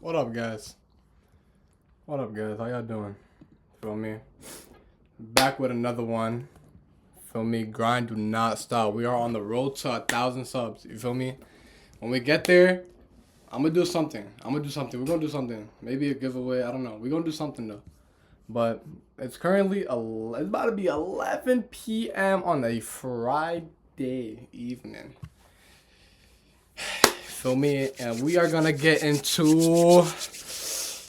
What up, guys? What up, guys? How y'all doing? Feel me? Back with another one. Feel me? Grind do not stop. We are on the road to 1,000 subs. You feel me? When we get there, I'm gonna do something. We're gonna do something. Maybe a giveaway. I don't know. We're gonna do something though. But it's currently it's about to be 11 p.m. on a Friday evening. Feel me? And we are gonna get into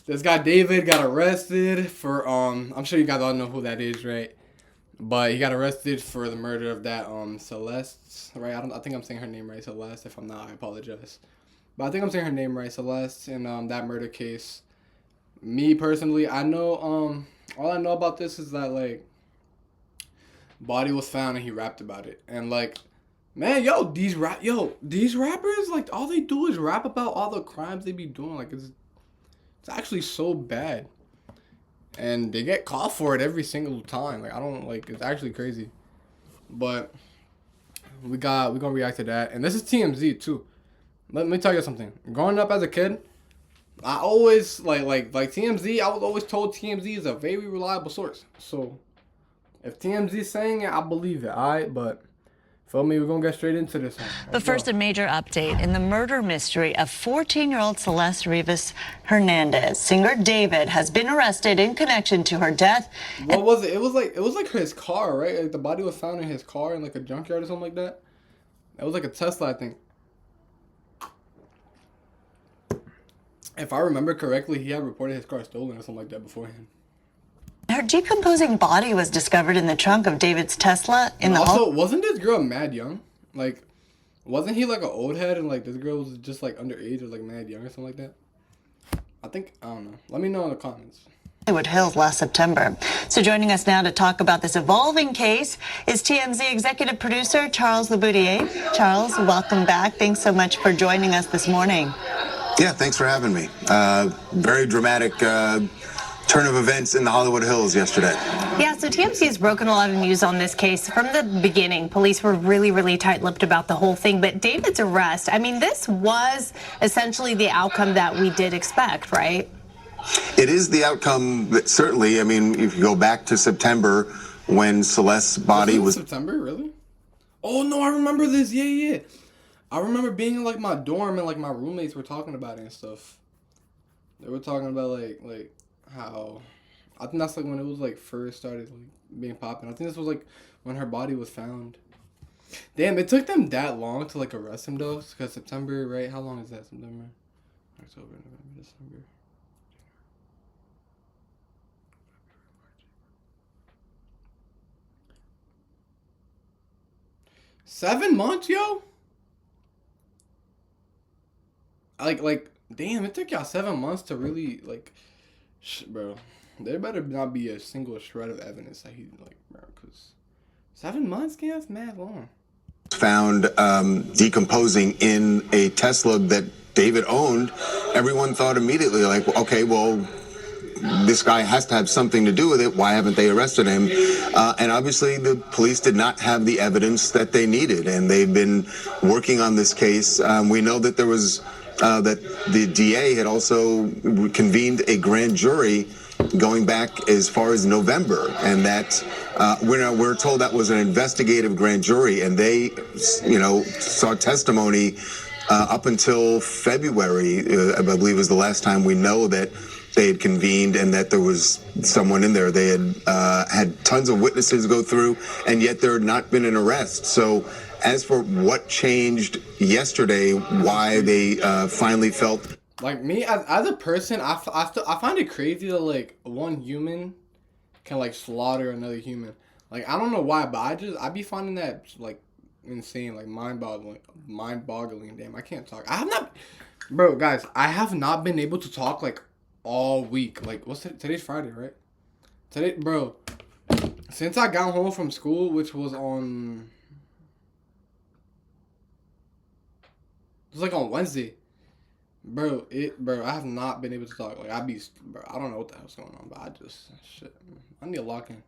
this guy David got arrested for I'm sure you guys all know who that is, right? But he got arrested for the murder of that Celeste, right? I think I'm saying her name right, Celeste. If I'm not, I apologize. But I think I'm saying her name right, Celeste, in that murder case. Me personally, I know all I know about this is that like body was found and he rapped about it. And like, man, these rappers, like, all they do is rap about all the crimes they be doing. Like, it's actually so bad. And they get caught for it every single time. Like, I don't, like, it's actually crazy. But we're gonna react to that. And this is TMZ, too. Let me tell you something. Growing up as a kid, I always, like TMZ, I was always told TMZ is a very reliable source. So, if TMZ is saying it, I believe it, alright? But feel me, we're gonna get straight into this one. But first, a major update in the murder mystery of 14-year-old Celeste Rivas Hernandez. Singer David has been arrested in connection to her death. What was it? It was like his car, right? Like the body was found in his car in like a junkyard or something like that. It was like a Tesla, I think. If I remember correctly, he had reported his car stolen or something like that beforehand. Her decomposing body was discovered in the trunk of David's Tesla in the Also, wasn't this girl mad young? Like, wasn't he like an old head and like this girl was just like underage or like mad young or something like that? I don't know. Let me know in the comments. Hollywood Hills last September. So joining us now to talk about this evolving case is TMZ executive producer Charles Laboudier. Charles, welcome back. Thanks so much for joining us this morning. Yeah, thanks for having me. Very dramatic turn of events in the Hollywood Hills yesterday. Yeah, so TMZ has broken a lot of news on this case from the beginning. Police were really tight-lipped about the whole thing, but David's arrest, I mean, this was essentially the outcome that we did expect, right? It is the outcome that certainly, I mean, if you go back to September when Celeste's body was... September, really? Oh, no, I remember this. Yeah. I remember being in like my dorm and like my roommates were talking about it and stuff. They were talking about like how, I think that's like when it was like first started like being popping. I think this was like when her body was found. Damn, it took them that long to like arrest him though, because September, right? How long is that? September, October, November, December. 7 months, yo. Like, damn, it took y'all 7 months to really, like, bro, there better not be a single shred of evidence that he, like, bro, because 7 months, yeah, that's mad long. Found decomposing in a Tesla that David owned. Everyone thought immediately, like, okay, well, this guy has to have something to do with it. Why haven't they arrested him? And obviously the police did not have the evidence that they needed, and they've been working on this case. We know that there was... that the DA had also convened a grand jury going back as far as November, and that we're told that was an investigative grand jury, and they, saw testimony up until February, I believe was the last time we know that they had convened and that there was someone in there. They had had tons of witnesses go through, and yet there had not been an arrest. So as for what changed yesterday, why they finally felt... Like, me, as a person, I find it crazy that, like, one human can, like, slaughter another human. Like, I don't know why, but I be finding that, like, insane, like, mind-boggling. Damn, I can't talk. Bro, guys, I have not been able to talk, like, all week. Like, today's Friday, right? Bro, since I got home from school, which was on... It was like on Wednesday. Bro, I have not been able to talk. Like, I don't know what the hell's going on, but I need a lock-in.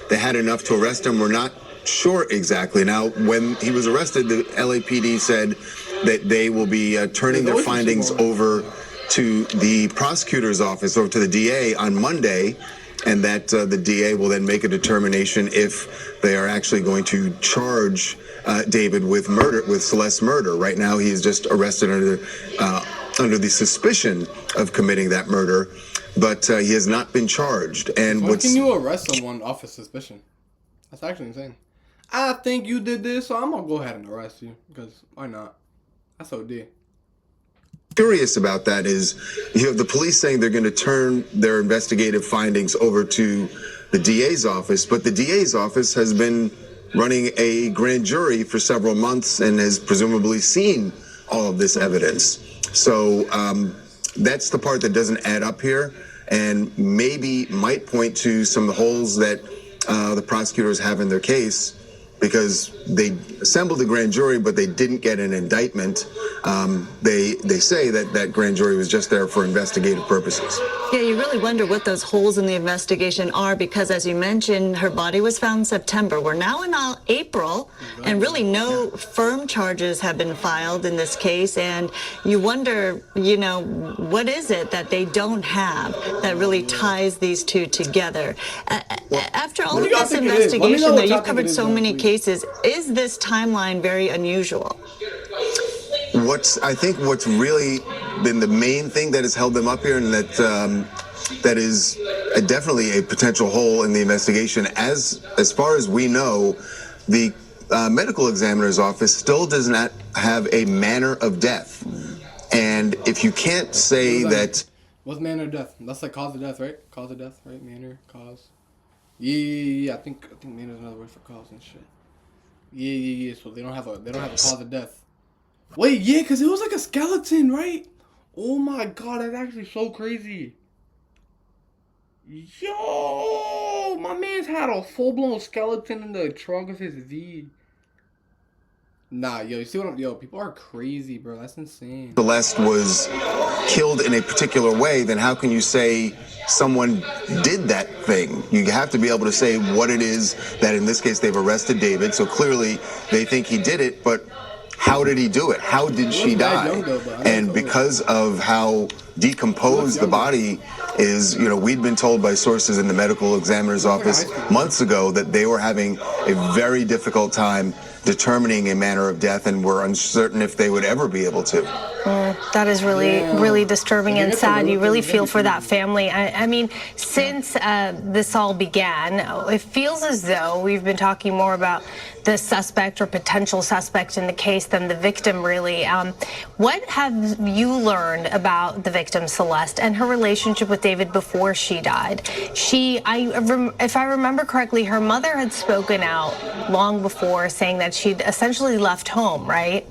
They had enough to arrest him. We're not sure exactly. Now, when he was arrested, the LAPD said that they will be turning their findings over to the prosecutor's office or to the DA on Monday, and that the DA will then make a determination if they are actually going to charge David with murder, with Celeste's murder. Right now, he is just arrested under the suspicion of committing that murder, but he has not been charged. And Why can you arrest someone off of suspicion? That's actually insane. I think you did this, so I'm gonna go ahead and arrest you because why not? That's OD. Curious about that is you have the police saying they're going to turn their investigative findings over to the DA's office, but the DA's office has been running a grand jury for several months and has presumably seen all of this evidence. So that's the part that doesn't add up here, and maybe might point to some of the holes that the prosecutors have in their case, because they assembled a grand jury, but they didn't get an indictment. They say that that grand jury was just there for investigative purposes. Yeah, you really wonder what those holes in the investigation are, because as you mentioned, her body was found in September. We're now in April, and really no firm charges have been filed in this case. And you wonder, you know, what is it that they don't have that really ties these two together? After all of this investigation, though, you've covered so many cases. Is this timeline very unusual? I think what's really been the main thing that has held them up here, and that is definitely a potential hole in the investigation. As far as we know, the medical examiner's office still does not have a manner of death. And if you can't say that... What's manner of death? That's like cause of death, right? Cause of death, right? Manner, cause. Yeah. I think manner is another word for cause and shit. Yeah. So they don't have a cause of death. Wait, yeah, because it was like a skeleton, right? Oh my god, that's actually so crazy. Yo, my man's had a full-blown skeleton in the trunk of his V. Nah, yo, you see what I'm... Yo, people are crazy, bro. That's insane. Celeste was killed in a particular way, then how can you say someone did that thing? You have to be able to say what it is that, in this case, they've arrested David. So clearly they think he did it, but how did he do it? How did she die? And because of how decomposed the body is, you know, we'd been told by sources in the medical examiner's office months ago that they were having a very difficult time determining a manner of death and were uncertain if they would ever be able to. That is really disturbing and sad. You really feel for that family. I mean, since this all began, it feels as though we've been talking more about the suspect or potential suspect in the case than the victim, really. What have you learned about the victim, Celeste, and her relationship with David before she died? If I remember correctly, her mother had spoken out long before, saying that she'd essentially left home, right?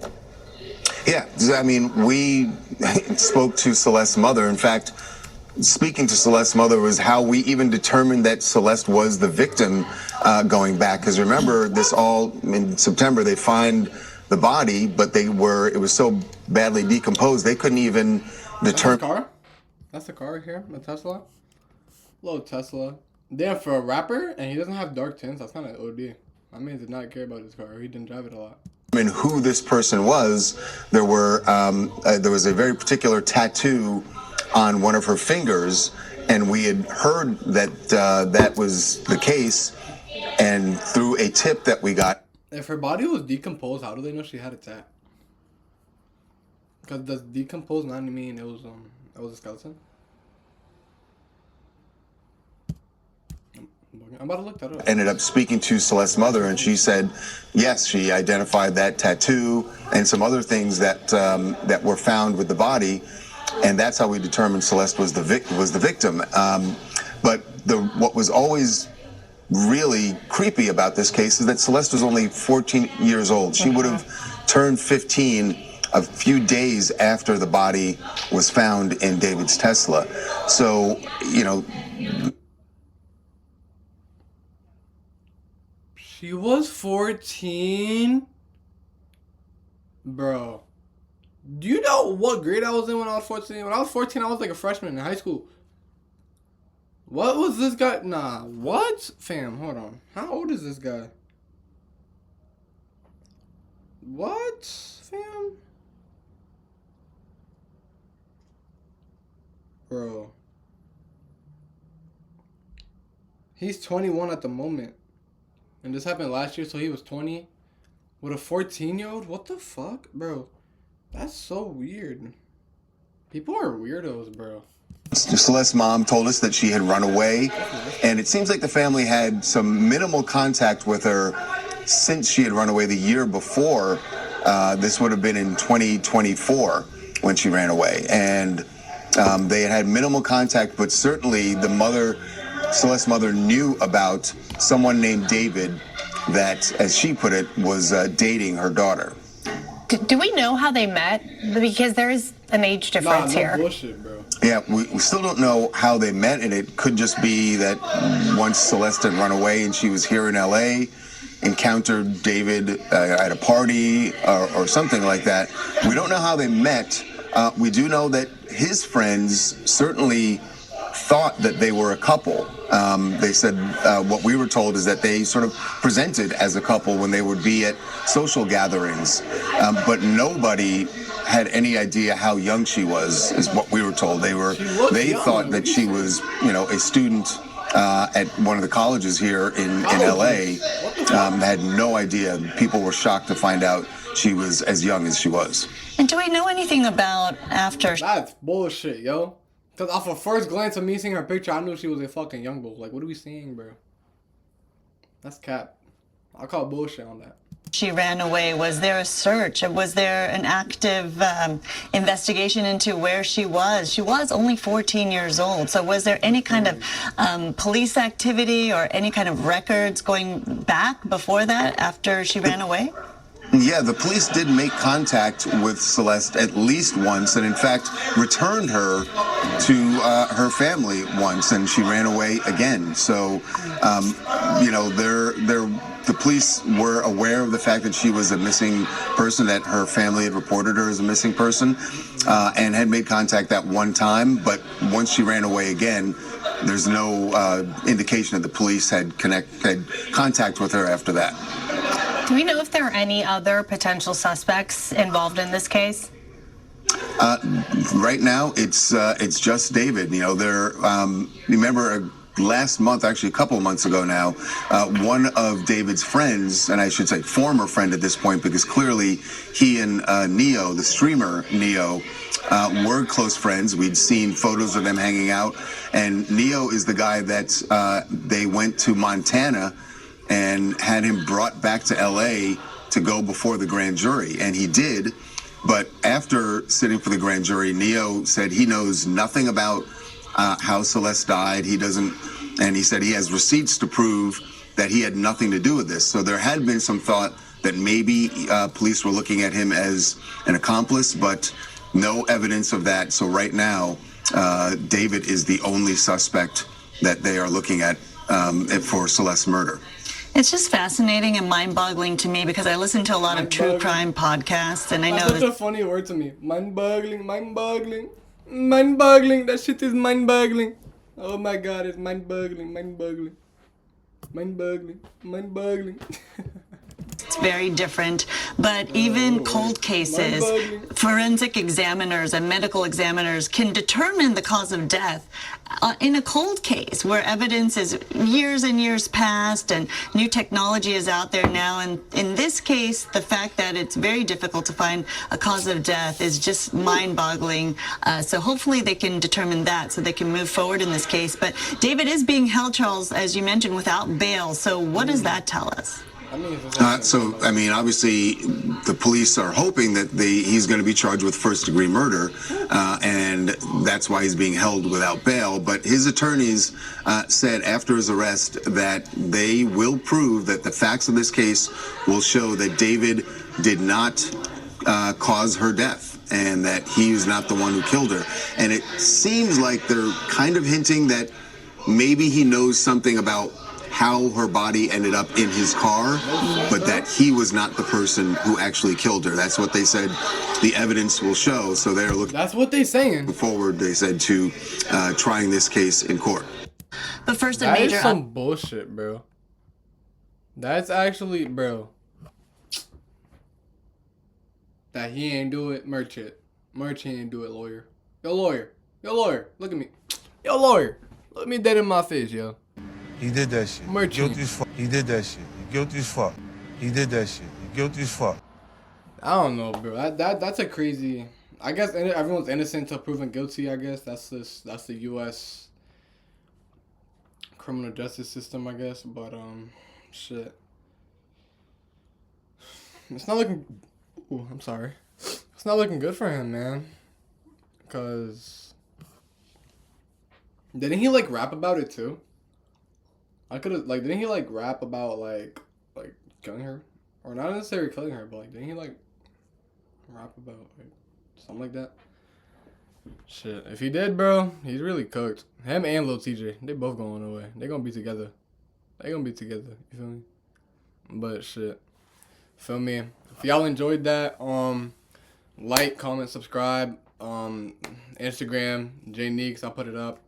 Yeah, I mean, we spoke to Celeste's mother. In fact, speaking to Celeste's mother was how we even determined that Celeste was the victim going back. Because remember, this all in September, they find the body, but it was so badly decomposed, they couldn't even determine. That's the car? That's the car here, a Tesla? Little Tesla. Damn, for a rapper, and he doesn't have dark tints, that's kind of OD. My man did not care about his car. He didn't drive it a lot. Who this person was, there was a very particular tattoo on one of her fingers, and we had heard that that was the case, and through a tip that we got. If her body was decomposed, how do they know she had a tat? Because does decompose not mean it was a skeleton? I'm about to look that up. Ended up speaking to Celeste's mother, and she said, yes, she identified that tattoo and some other things that that were found with the body, and that's how we determined Celeste was the victim. But what was always really creepy about this case is that Celeste was only 14 years old. She would have turned 15 a few days after the body was found in David's Tesla. So, you know. She was 14? Bro. Do you know what grade I was in when I was 14? When I was 14, I was like a freshman in high school. What was this guy? Nah, what? Fam, hold on. How old is this guy? What? Fam? Bro. He's 21 at the moment. And this happened last year, so he was 20. With a 14-year-old? What the fuck? Bro, that's so weird. People are weirdos, bro. Celeste's mom told us that she had run away, and it seems like the family had some minimal contact with her since she had run away the year before. This would have been in 2024 when she ran away, and they had minimal contact, but certainly the mother, Celeste's mother, knew about someone named David that, as she put it, was dating her daughter. Do we know how they met? Because there's an age difference no here. Bullshit, bro. Yeah, we still don't know how they met, and it could just be that once Celeste had run away and she was here in LA, encountered David at a party or something like that. We don't know how they met. We do know that his friends certainly thought that they were a couple. They said what we were told is that they sort of presented as a couple when they would be at social gatherings, but nobody had any idea how young she was, is what we were told. They thought that she was, a student at one of the colleges here in LA. Had no idea. People were shocked to find out she was as young as she was. And do we know anything about after? That's bullshit, yo. Because off of first glance of me seeing her picture, I knew she was a fucking young bull. Like, what are we seeing, bro? That's cap. I call bullshit on that. She ran away. Was there a search? Was there an active investigation into where she was? She was only 14 years old. So was there any kind of police activity or any kind of records going back before that, after she ran away? Yeah, the police did make contact with Celeste at least once, and in fact returned her to her family once, and she ran away again. So, the police were aware of the fact that she was a missing person, that her family had reported her as a missing person, and had made contact that one time. But once she ran away again, there's no indication that the police had contact with her after that. Do we know if there are any other potential suspects involved in this case? Right now, it's just David. Remember last month, actually a couple of months ago now, one of David's friends, and I should say former friend at this point, because clearly he and Neo, the streamer Neo, were close friends. We'd seen photos of them hanging out, and Neo is the guy that they went to Montana and had him brought back to LA to go before the grand jury, and he did. But after sitting for the grand jury, Neo said he knows nothing about how Celeste died. He doesn't, and he said he has receipts to prove that he had nothing to do with this. So there had been some thought that maybe police were looking at him as an accomplice, but no evidence of that. So right now, David is the only suspect that they are looking at for Celeste's murder. It's just fascinating and mind-boggling to me, because I listen to a lot of true crime podcasts, and I know that's such a funny word to me. Mind-boggling, mind-boggling, mind-boggling. That shit is mind-boggling. Oh my god, it's mind-boggling, mind-boggling, mind-boggling, mind-boggling. it's very different. But even cold cases, forensic examiners and medical examiners can determine the cause of death in a cold case where evidence is years and years past and new technology is out there now. And in this case, the fact that it's very difficult to find a cause of death is just mind-boggling. So hopefully they can determine that so they can move forward in this case. But David is being held, Charles, as you mentioned, without bail. So what does that tell us? Obviously, the police are hoping that he's going to be charged with first-degree murder, and that's why he's being held without bail. But his attorneys said after his arrest that they will prove that the facts of this case will show that David did not cause her death, and that he was not the one who killed her. And it seems like they're kind of hinting that maybe he knows something about how her body ended up in his car, but that he was not the person who actually killed her. That's what they said the evidence will show. So they're looking. That's what they're saying. Forward, they said, to trying this case in court. But first, that is some bullshit, bro. That's actually, bro. That he ain't do it, Merchant ain't do it, lawyer. Yo, lawyer. Yo, lawyer, look at me. Yo, lawyer, look me dead in my face, yo. He did that shit. Merchant. Guilty as fuck. He did that shit. You guilty as fuck. He did that shit. You guilty as fuck. I don't know, bro. That's a crazy. I guess everyone's innocent until proven guilty. I guess that's the U.S. criminal justice system, I guess. But shit. It's not looking. Ooh, I'm sorry. It's not looking good for him, man. Cause didn't he like rap about it too? I could have like didn't he like rap about like killing her, or not necessarily killing her, but like didn't he like rap about like something like that? Shit, if he did, bro, he's really cooked. Him and Lil TJ, they both going away. They gonna be together. They gonna be together. You feel me? But shit, feel me? If y'all enjoyed that, like, comment, subscribe. Instagram, Neaks, I'll put it up.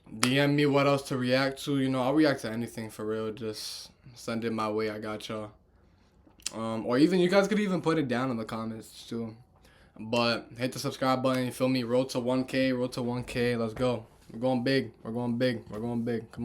DM me what else to react to. You know, I'll react to anything for real. Just send it my way. I got y'all. Or even you guys could even put it down in the comments too. But hit the subscribe button. You feel me? Road to 1K. Road to 1K. Let's go. We're going big. We're going big. We're going big. Come on.